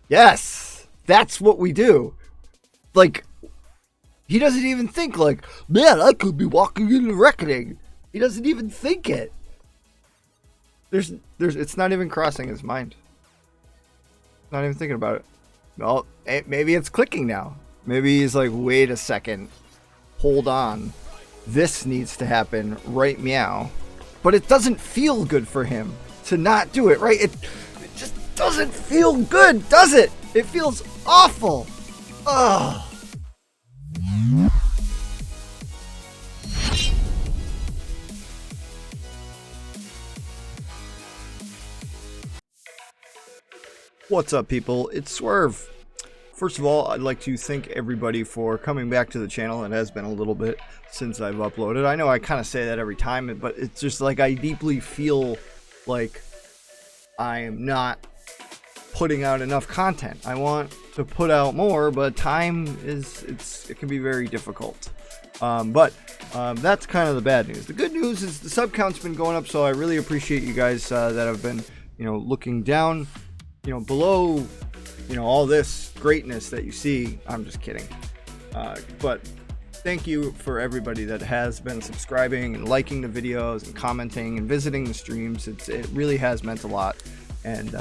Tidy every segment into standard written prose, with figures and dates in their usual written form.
Yes, that's what we do. Like, he doesn't even think like, man, I could be walking into reckoning. He doesn't even think it. It's not even crossing his mind. Not even thinking about it. Well, maybe it's clicking now. Maybe he's like, wait a second. Hold on. This needs to happen right meow. But it doesn't feel good for him to not do it, right? It just doesn't feel good, does it? It feels awful. Ugh. What's up, people? It's Swurv. First of all, I'd like to thank everybody for coming back to the channel. It has been a little bit since I've uploaded. I know I kind of say that every time, but it's just like I deeply feel like I am not putting out enough content. I want to put out more, but time it can be very difficult. But that's kind of the bad news. The good news is the sub count's been going up, so I really appreciate you guys that have been, looking down, below, all this greatness that you see. I'm just kidding. But thank you for everybody that has been subscribing and liking the videos and commenting and visiting the streams. It really has meant a lot. And,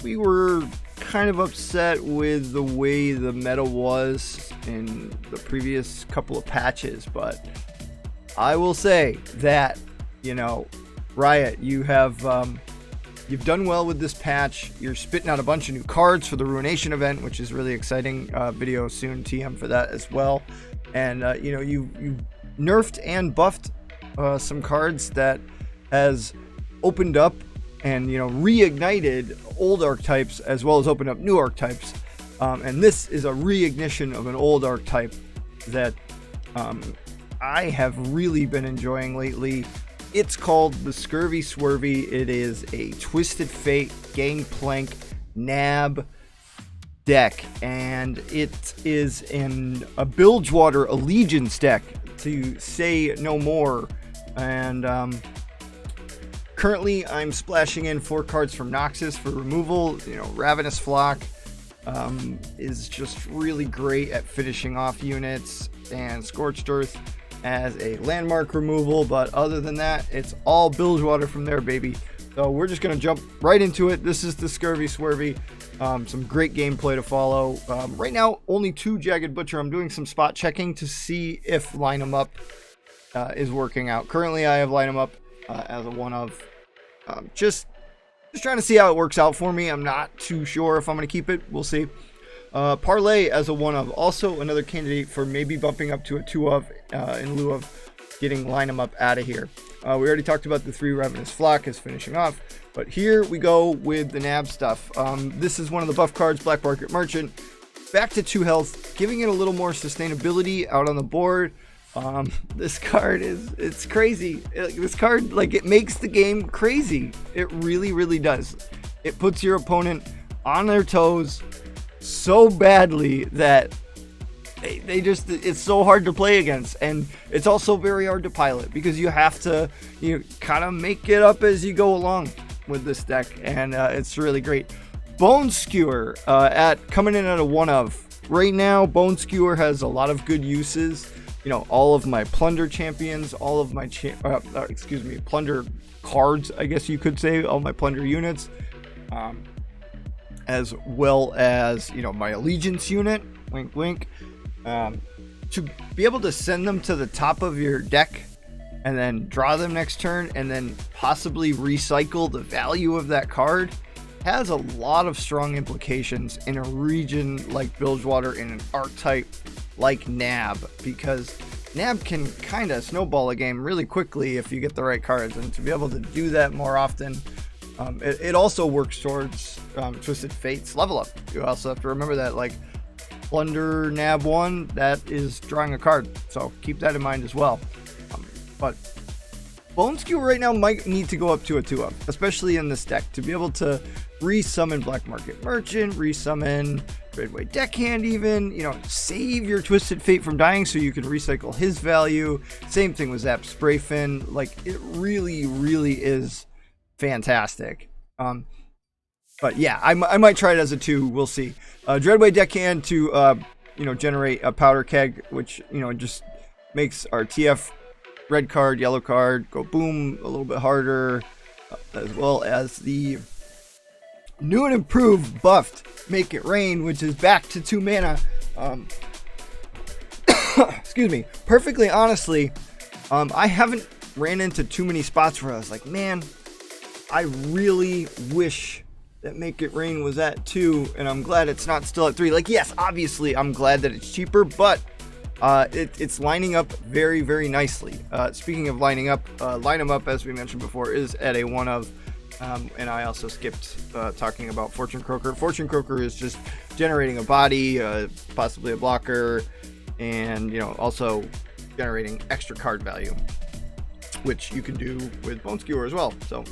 we were kind of upset with the way the meta was in the previous couple of patches, but I will say that, Riot, you've done well with this patch. You're spitting out a bunch of new cards for the Ruination event, which is really exciting. Video soon, TM for that as well. And you nerfed and buffed some cards that has opened up and reignited old archetypes as well as opened up new archetypes. And this is a reignition of an old archetype that I have really been enjoying lately. It's called the Scurvy Swurvy. It is a Twisted Fate Gangplank Nab deck, and it is in a Bilgewater Allegiance deck, to say no more. And currently I'm splashing in 4 cards from Noxus for removal. Ravenous Flock is just really great at finishing off units, and Scorched Earth as a landmark removal, but other than that, it's all Bilgewater from there, baby. So we're just gonna jump right into it. This is the Scurvy Swurvy. Some great gameplay to follow. Right now, only 2 Jagged Butcher. I'm doing some spot checking to see if line 'em up is working out. Currently, I have line 'em up as a one of. Just trying to see how it works out for me. I'm not too sure if I'm gonna keep it. We'll see. Parlay as a one of, also another candidate for maybe bumping up to a 2 of in lieu of getting line 'em up out of here. We already talked about the 3 Ravenous Flock as finishing off, but here we go with the nab stuff. This is one of the buff cards, Black Market Merchant, back to 2 health, giving it a little more sustainability out on the board. This card it's crazy. This card, it makes the game crazy. It really does. It puts your opponent on their toes so badly that it's so hard to play against, and it's also very hard to pilot because you have to kind of make it up as you go along with this deck, and it's really great. Bone Skewer coming in at a one of. Right now, Bone Skewer has a lot of good uses. All of my plunder champions, all of my plunder cards, I guess you could say, all my plunder units, as well as my allegiance unit, wink wink, to be able to send them to the top of your deck and then draw them next turn and then possibly recycle the value of that card has a lot of strong implications in a region like Bilgewater, in an archetype like Nab, because Nab can kind of snowball a game really quickly if you get the right cards, and to be able to do that more often, it also works towards Twisted Fate's level up. You also have to remember that Plunder Nab 1, that is drawing a card, so keep that in mind as well. But Bone Skewer right now might need to go up to a 2 up, especially in this deck, to be able to resummon Black Market Merchant, resummon Redway Deckhand even, save your Twisted Fate from dying so you can recycle his value. Same thing with Zap Sprayfin. It really is fantastic. But yeah, I might try it as a 2. We'll see. Dreadway Deckhand to generate a powder keg, which just makes our TF red card, yellow card go boom a little bit harder, as well as the new and improved buffed Make It Rain, which is back to 2 mana. Excuse me. Perfectly honestly, I haven't ran into too many spots where I was like, man, I really wish that Make It Rain was at 2, and I'm glad it's not still at 3. Like, yes, obviously, I'm glad that it's cheaper, but it's lining up very, very nicely. Speaking of lining up, Line 'em Up, as we mentioned before, is at a 1 of, and I also skipped talking about Fortune Croaker. Fortune Croaker is just generating a body, possibly a blocker, and also generating extra card value, which you can do with Bone Skewer as well. So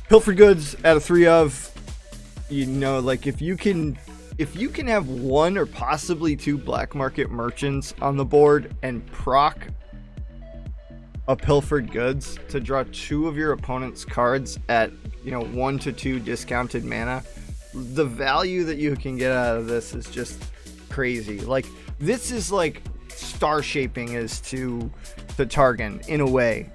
Pilfered Goods at a 3 of, like if you can have 1 or possibly 2 black market merchants on the board and proc a Pilfered Goods to draw 2 of your opponent's cards at 1 to 2 discounted mana, the value that you can get out of this is just crazy. Like, this is like Star Shaping is to Targon in a way.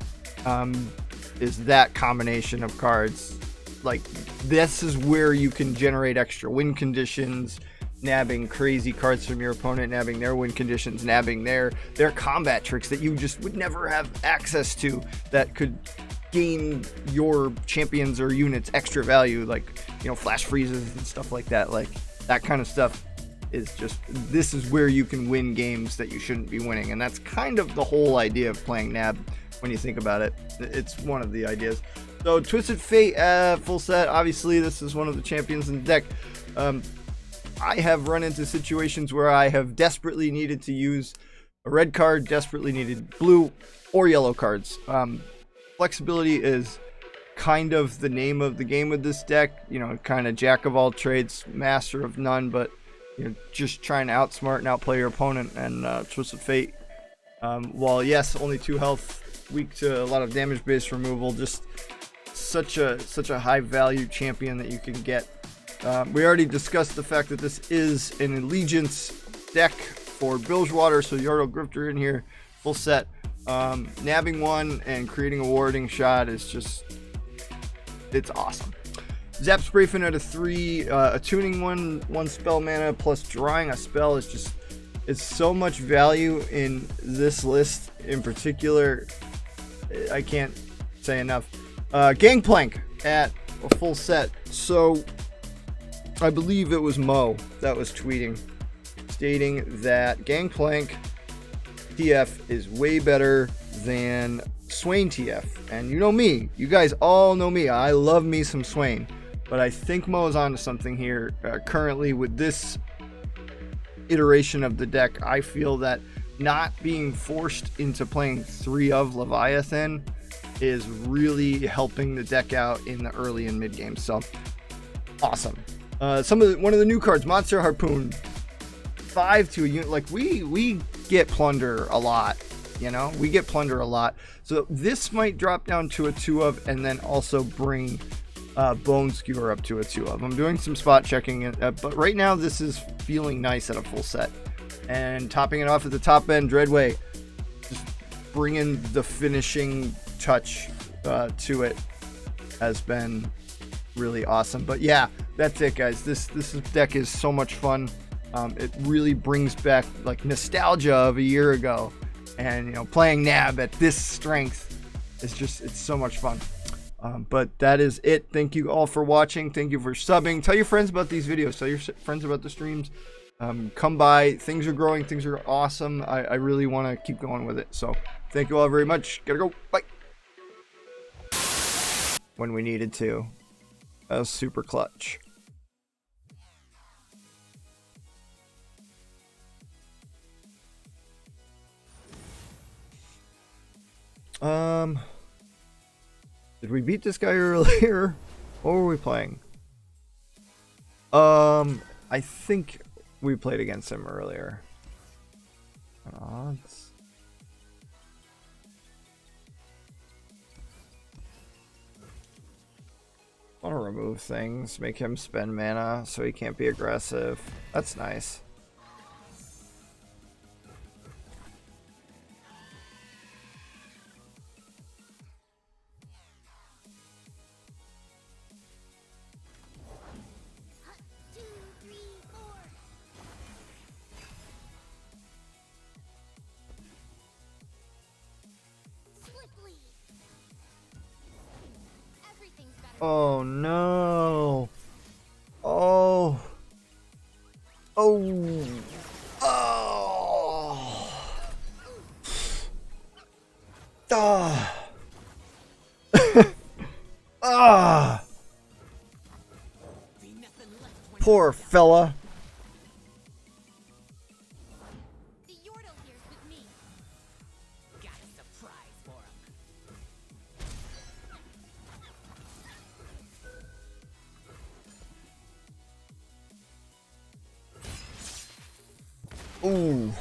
Is that combination of cards. Like, this is where you can generate extra win conditions, nabbing crazy cards from your opponent, nabbing their win conditions, nabbing their combat tricks that you just would never have access to, that could gain your champions or units extra value, like flash freezes and stuff like that. Like, that kind of stuff is just, this is where you can win games that you shouldn't be winning, and that's kind of the whole idea of playing nab. When you think about it, it's one of the ideas. So Twisted Fate full set, obviously this is one of the champions in the deck. I have run into situations where I have desperately needed to use a red card, desperately needed blue or yellow cards. Flexibility is kind of the name of the game with this deck, kind of jack of all trades, master of none, but just trying to outsmart and outplay your opponent. And Twisted Fate, while yes, only 2 health, weak to a lot of damage based removal, just such a high value champion that you can get. We already discussed the fact that this is an Allegiance deck for Bilgewater, so Yordle Grifter in here, full set. Nabbing 1 and creating a warding shot is just, it's awesome. Zap Sprayfin at a 3, attuning 1 spell mana plus drawing a spell is just, it's so much value in this list in particular. I can't say enough. Gangplank at a full set. So I believe it was Mo that was tweeting, stating that Gangplank TF is way better than Swain TF. And you know me, you guys all know me, I love me some Swain. But I think Mo's onto something here. Currently with this iteration of the deck, I feel that not being forced into playing 3 of Leviathan is really helping the deck out in the early and mid game. So awesome. One of the new cards, Monster Harpoon, 5 to a unit. Like, we get plunder a lot, we get plunder a lot. So this might drop down to a 2 of, and then also bring Bone Skewer up to a 2 of. I'm doing some spot checking, but right now this is feeling nice at a full set. And topping it off at the top end, Dreadway, just bringing the finishing touch to it has been really awesome. But yeah, that's it, guys. This deck is so much fun. It really brings back like nostalgia of a year ago, and playing Nab at this strength is just, it's so much fun. But that is it. Thank you all for watching. Thank you for subbing. Tell your friends about these videos. Tell your friends about the streams. Come by. Things are growing. Things are awesome. I really want to keep going with it. So thank you all very much. Gotta go. Bye. When we needed to. That was super clutch. Did we beat this guy earlier? What were we playing? I think we played against him earlier. Odds. I want to remove things, make him spend mana so he can't be aggressive. That's nice. Oh no. Oh. Oh. Oh. Ah. Ah. Poor fella. Ooh.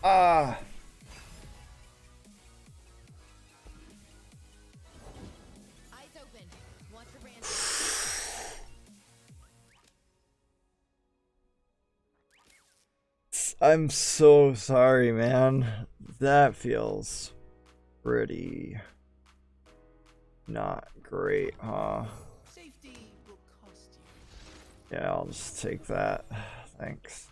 Ah. Eyes open. Watch your random. I'm so sorry, man. That feels pretty not great, huh? Safety will cost you. Yeah, I'll just take that. Thanks.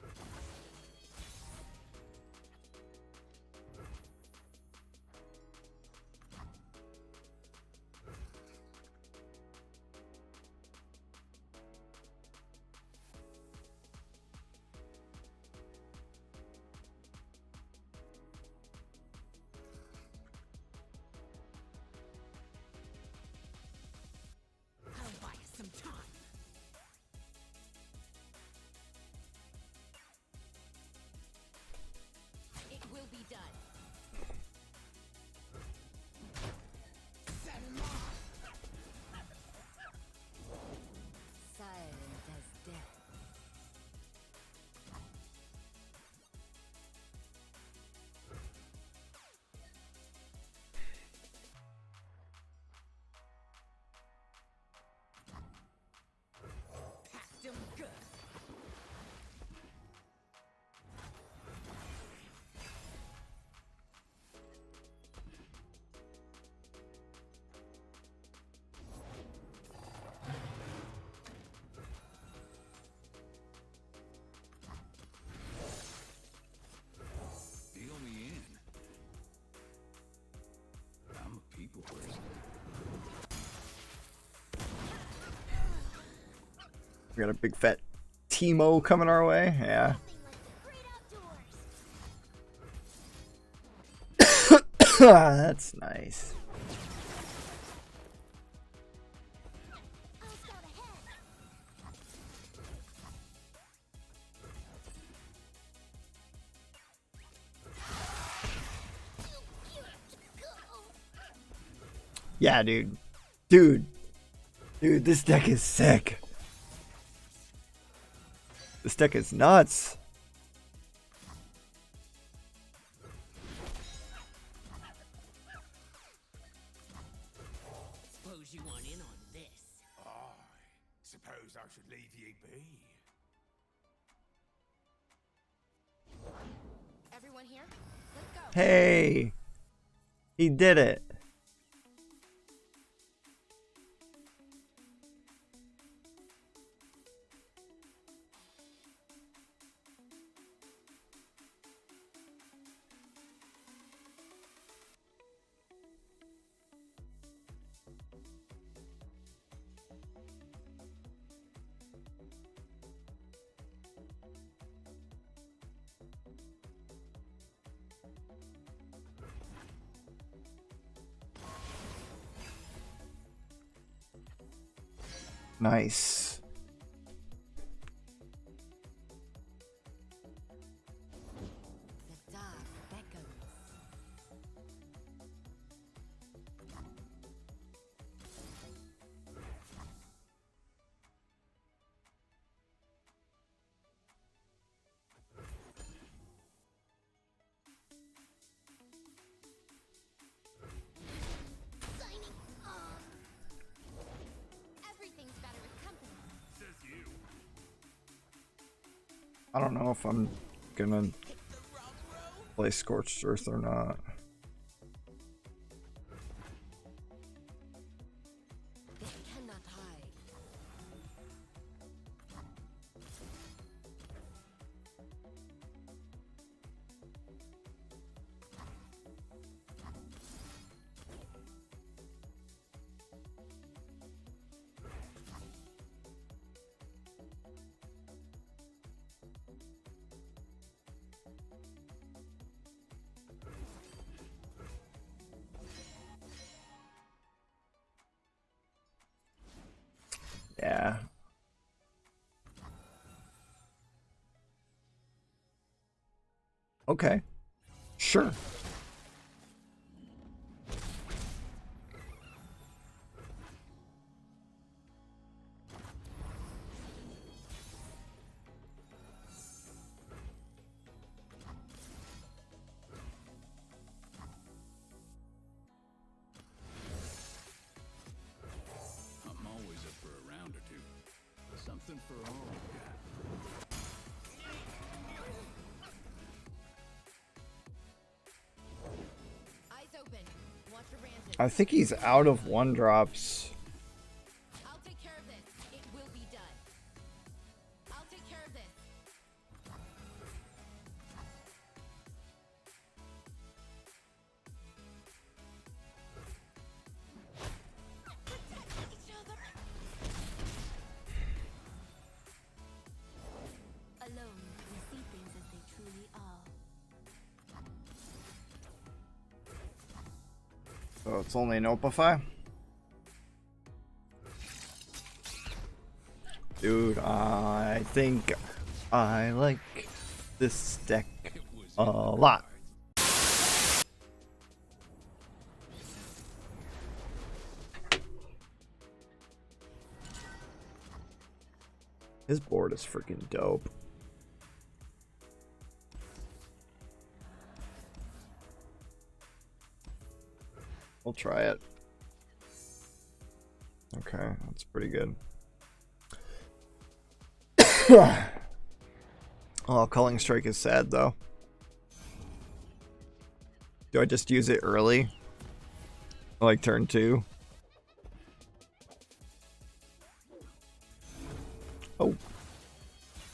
I'll buy us some time. It will be done. Set him off. Silent as death. Packed him good. Deal me in. I'm a people person. We got a big fat Teemo coming our way. Yeah. That's nice. Yeah, dude. Dude, this deck is sick. This deck is nuts. Suppose you want in on this. I suppose I should leave ye be. Everyone here? Let's go. Hey, he did it. Nice. The dark beckons. I don't know if I'm gonna play Scorched Earth or not. They cannot hide. Yeah. Okay. Sure. I'm always up for a round or two. Something for all we got. Eyes open. Watch your ranches. I think he's out of 1-drops. I'll take care of this. It will be done. I'll take care of this. Protect each other. Alone, we see things as they truly are. So it's only an Opify? Dude, I think I like this deck a lot. His board is freaking dope. We'll try it. Okay, that's pretty good. Oh, Culling Strike is sad though. Do I just use it early? Like turn 2? Oh.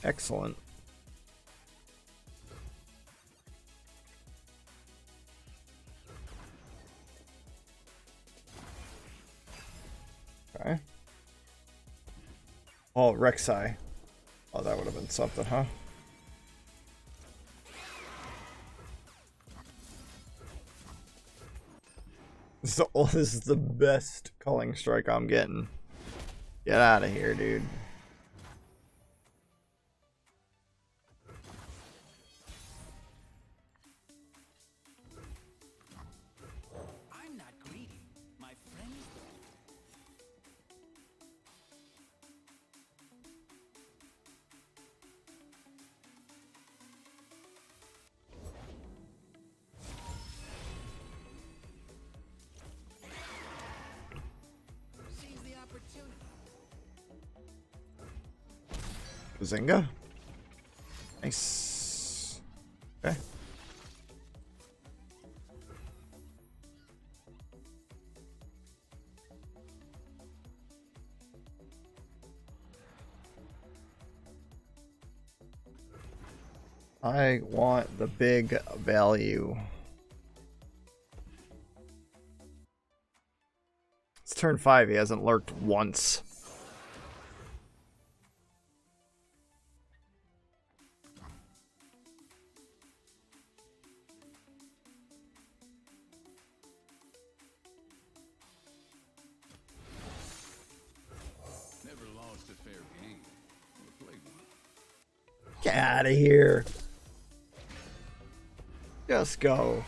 Excellent. Okay. Oh, Rek'Sai. Oh, that would have been something, huh? So, this is the best Culling Strike I'm getting. Get out of here, dude. I'm not greedy. My friends seize the opportunity. Bazinga. Nice. Okay. I want the big value. It's turn 5. He hasn't lurked once. Never lost a fair game. Or played one. Get out of here. Just go.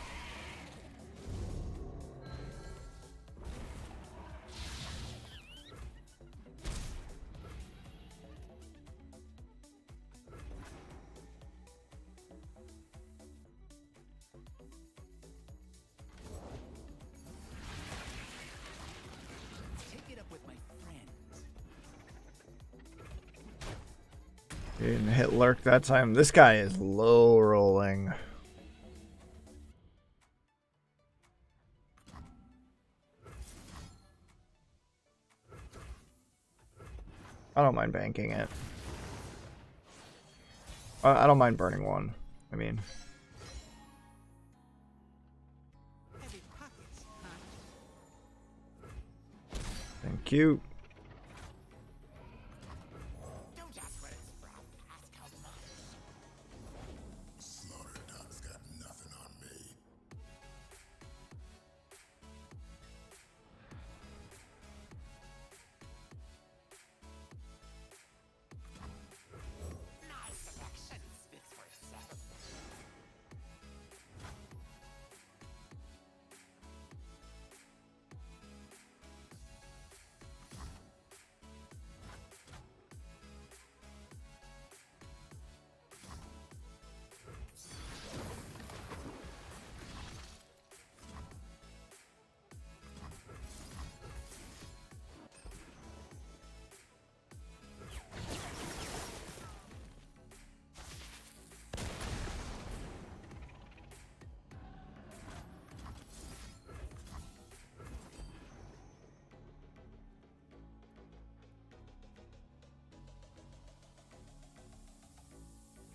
Take it up with my friends. He didn't hit lurk that time. This guy is low rolling. I don't mind banking it. I don't mind burning one. I mean, thank you. Don't ask where it's from. Ask how much. Slaughter dog's got nothing on me. My selection speaks for itself.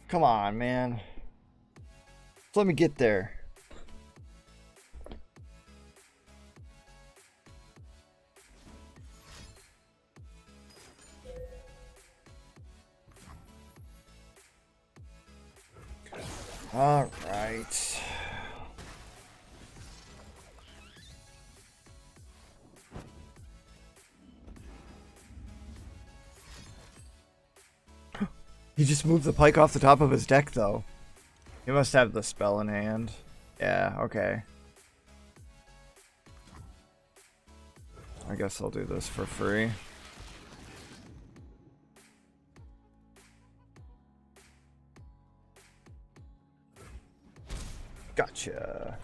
Come on, man. Just let me get there. All right. He just moved the pike off the top of his deck, though. He must have the spell in hand. Yeah, okay. I guess I'll do this for free. Gotcha.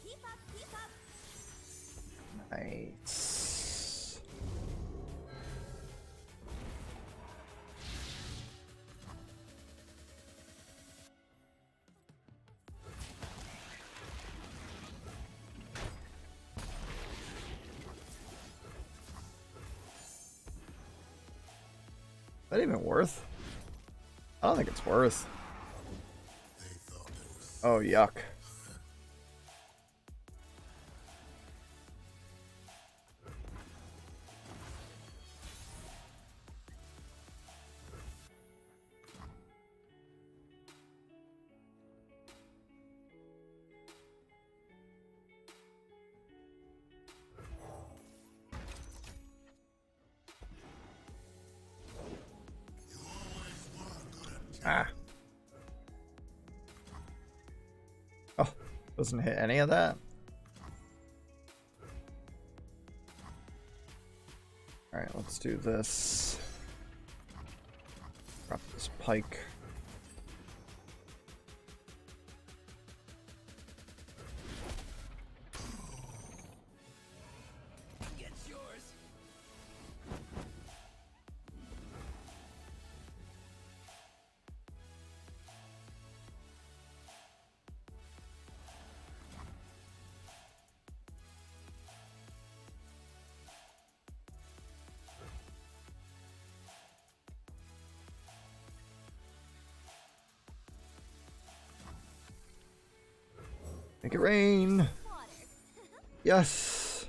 Keep up, keep up. Nice. Is that even worth? I don't think it's worth. Oh, yuck. Ah. Oh, doesn't hit any of that? Alright, let's do this. Drop this pike. Get yours. Make it rain. Water. Yes.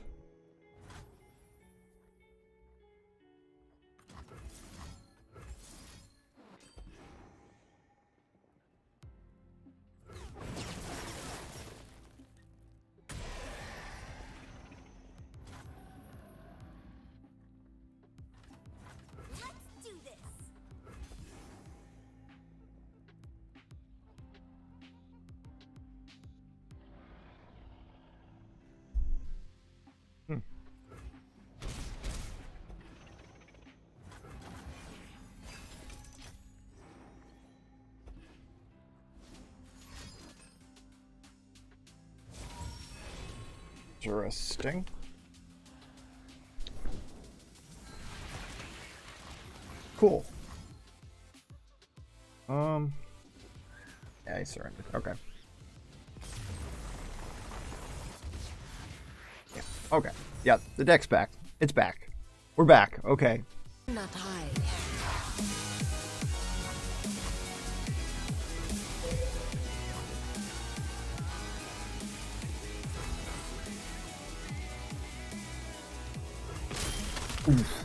Let's do this. Interesting. Cool. Yeah, he surrendered. Okay. Yeah. Okay. Yeah, the deck's back. It's back. We're back. Okay. Not hide. Oof.